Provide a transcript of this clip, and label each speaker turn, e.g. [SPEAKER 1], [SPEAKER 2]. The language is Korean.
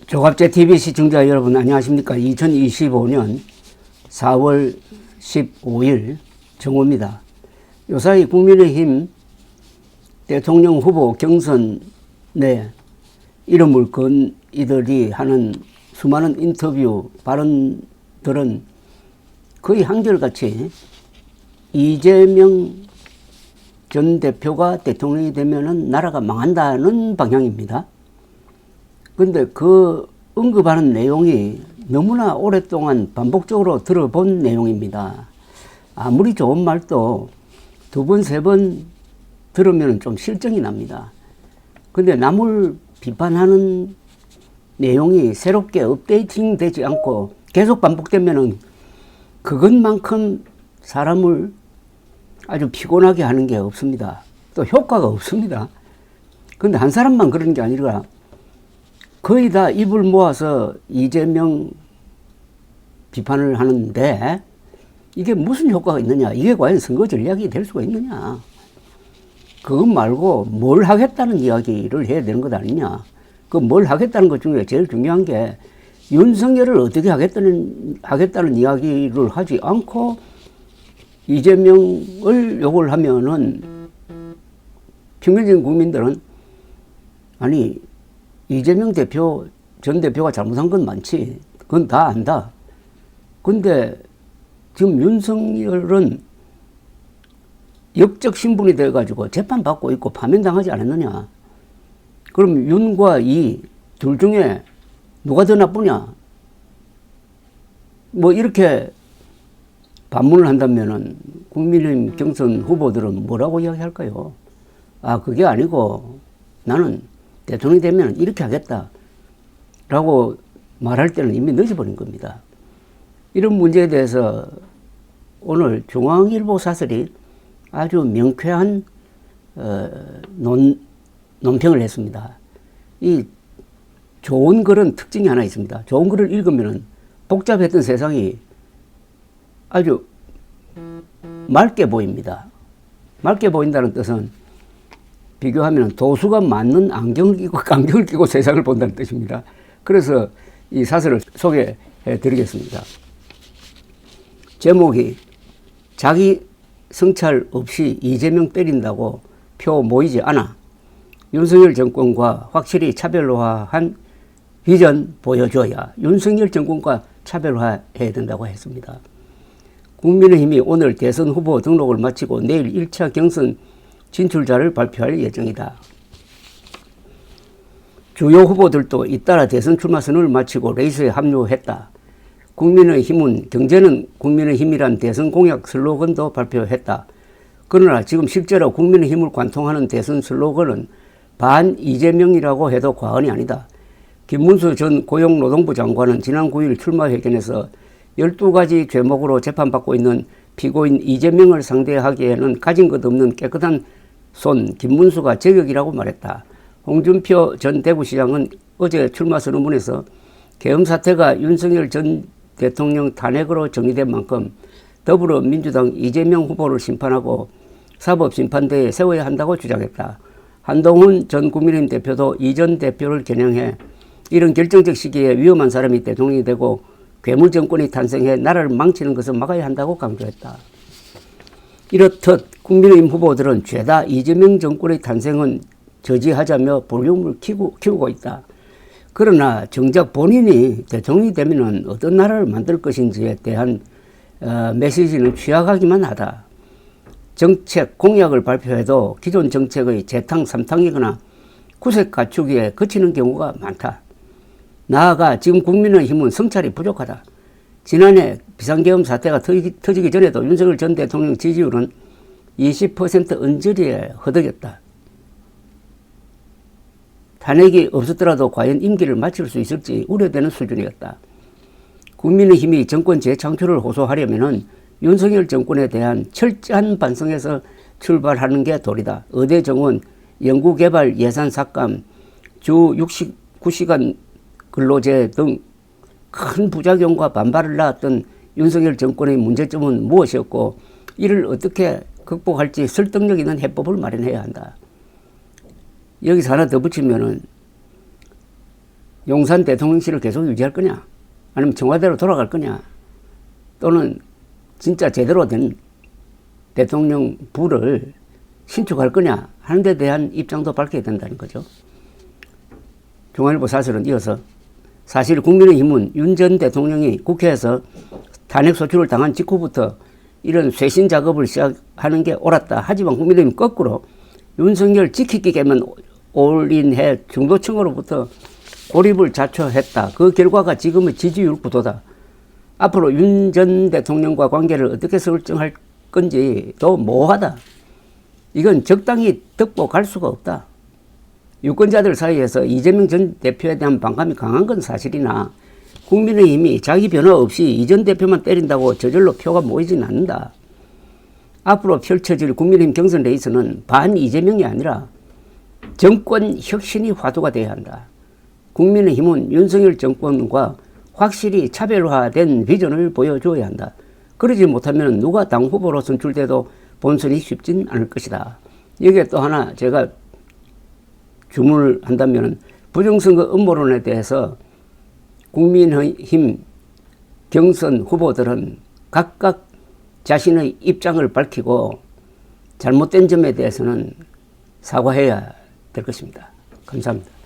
[SPEAKER 1] 조갑제 TV 시청자 여러분 안녕하십니까. 2025년 4월 15일 정오입니다. 요사이 국민의힘 대통령 후보 경선에 이름을 건 이들이 하는 수많은 인터뷰 발언들은 거의 한결같이 이재명 전 대표가 대통령이 되면은 나라가 망한다는 방향입니다. 근데 그 언급하는 내용이 너무나 오랫동안 반복적으로 들어본 내용입니다. 아무리 좋은 말도 두 번, 세 번 들으면 좀 실정이 납니다. 근데 남을 비판하는 내용이 새롭게 업데이팅 되지 않고 계속 반복되면은 그것만큼 사람을 아주 피곤하게 하는 게 없습니다. 또 효과가 없습니다. 근데 한 사람만 그런 게 아니라 거의 다 입을 모아서 이재명 비판을 하는데 이게 무슨 효과가 있느냐? 이게 과연 선거 전략이 될 수가 있느냐? 그것 말고 뭘 하겠다는 이야기를 해야 되는 것 아니냐? 그 뭘 하겠다는 것 중에 제일 중요한 게 윤석열을 어떻게 하겠다는 이야기를 하지 않고 이재명을 욕을 하면은 평균적인 국민들은 아니 이재명 전 대표가 잘못한 건 많지. 그건 다 안다. 근데 지금 윤석열은 역적 신분이 돼가지고 재판받고 있고 파면당하지 않았느냐. 그럼 윤과 이 둘 중에 누가 더 나쁘냐. 뭐 이렇게 반문을 한다면은 국민의힘 경선 후보들은 뭐라고 이야기할까요? 아, 그게 아니고 나는 대통령이 되면 이렇게 하겠다 라고 말할 때는 이미 늦어버린 겁니다. 이런 문제에 대해서 오늘 중앙일보 사설이 아주 명쾌한 논평을 했습니다. 이 좋은 글은 특징이 하나 있습니다. 좋은 글을 읽으면 복잡했던 세상이 아주 맑게 보입니다. 맑게 보인다는 뜻은 비교하면 도수가 맞는 안경을 끼고 세상을 본다는 뜻입니다. 그래서 이 사설을 소개해 드리겠습니다. 제목이 자기 성찰 없이 이재명 때린다고 표 모이지 않아. 윤석열 정권과 확실히 차별화한 비전 보여줘야 윤석열 정권과 차별화해야 된다고 했습니다. 국민의힘이 오늘 대선 후보 등록을 마치고 내일 1차 경선 진출자를 발표할 예정이다. 주요 후보들도 잇따라 대선 출마 선언을 마치고 레이스에 합류했다. 국민의힘은 경제는 국민의힘이란 대선 공약 슬로건도 발표했다. 그러나 지금 실제로 국민의힘을 관통하는 대선 슬로건은 반 이재명이라고 해도 과언이 아니다. 김문수 전 고용노동부 장관은 지난 9일 출마회견에서 12가지 죄목으로 재판받고 있는 피고인 이재명을 상대하기에는 가진 것 없는 깨끗한 손 김문수가 저격이라고 말했다. 홍준표 전 대구시장은 어제 출마 선언문에서 계엄 사태가 윤석열 전 대통령 탄핵으로 정리된 만큼 더불어민주당 이재명 후보를 심판하고 사법심판대에 세워야 한다고 주장했다. 한동훈 전 국민의힘 대표도 이 전 대표를 겨냥해 이런 결정적 시기에 위험한 사람이 대통령이 되고 괴물 정권이 탄생해 나라를 망치는 것을 막아야 한다고 강조했다. 이렇듯 국민의힘 후보들은 죄다 이재명 정권의 탄생은 저지하자며 볼륨을 키우고 있다. 그러나 정작 본인이 대통령이 되면 어떤 나라를 만들 것인지에 대한 메시지는 취약하기만 하다. 정책 공약을 발표해도 기존 정책의 재탕 삼탕이거나 구색 갖추기에 그치는 경우가 많다. 나아가 지금 국민의힘은 성찰이 부족하다. 지난해 비상계엄 사태가 터지기 전에도 윤석열 전 대통령 지지율은 20% 언저리에 허덕였다. 탄핵이 없었더라도 과연 임기를 마칠 수 있을지 우려되는 수준이었다. 국민의힘이 정권 재창출을 호소하려면 윤석열 정권에 대한 철저한 반성에서 출발하는 게 도리다. 의대 정원, 연구개발 예산 삭감, 주 69시간 근로제 등 큰 부작용과 반발을 낳았던 윤석열 정권의 문제점은 무엇이었고 이를 어떻게 극복할지 설득력 있는 해법을 마련해야 한다. 여기서 하나 더 붙이면은 용산 대통령실을 계속 유지할 거냐, 아니면 청와대로 돌아갈 거냐, 또는 진짜 제대로 된 대통령 부를 신축할 거냐 하는 데 대한 입장도 밝혀야 된다는 거죠. 중앙일보 사설은 이어서 사실 국민의힘은 윤 전 대통령이 국회에서 탄핵소추를 당한 직후부터 이런 쇄신 작업을 시작하는 게 옳았다. 하지만 국민의힘은 거꾸로 윤석열 지키기 위해만 올인해 중도층으로부터 고립을 자초했다. 그 결과가 지금의 지지율 구도다. 앞으로 윤 전 대통령과 관계를 어떻게 설정할 건지 더 모호하다. 이건 적당히 덮고 갈 수가 없다. 유권자들 사이에서 이재명 전 대표에 대한 반감이 강한 건 사실이나 국민의힘이 자기 변화 없이 이 전 대표만 때린다고 저절로 표가 모이진 않는다. 앞으로 펼쳐질 국민의힘 경선 레이스는 반 이재명이 아니라 정권 혁신이 화두가 되어야 한다. 국민의힘은 윤석열 정권과 확실히 차별화된 비전을 보여줘야 한다. 그러지 못하면 누가 당 후보로 선출돼도 본선이 쉽진 않을 것이다. 여기에 또 하나 제가 주문을 한다면 부정선거 음모론에 대해서 국민의힘 경선 후보들은 각각 자신의 입장을 밝히고 잘못된 점에 대해서는 사과해야 될 것입니다. 감사합니다.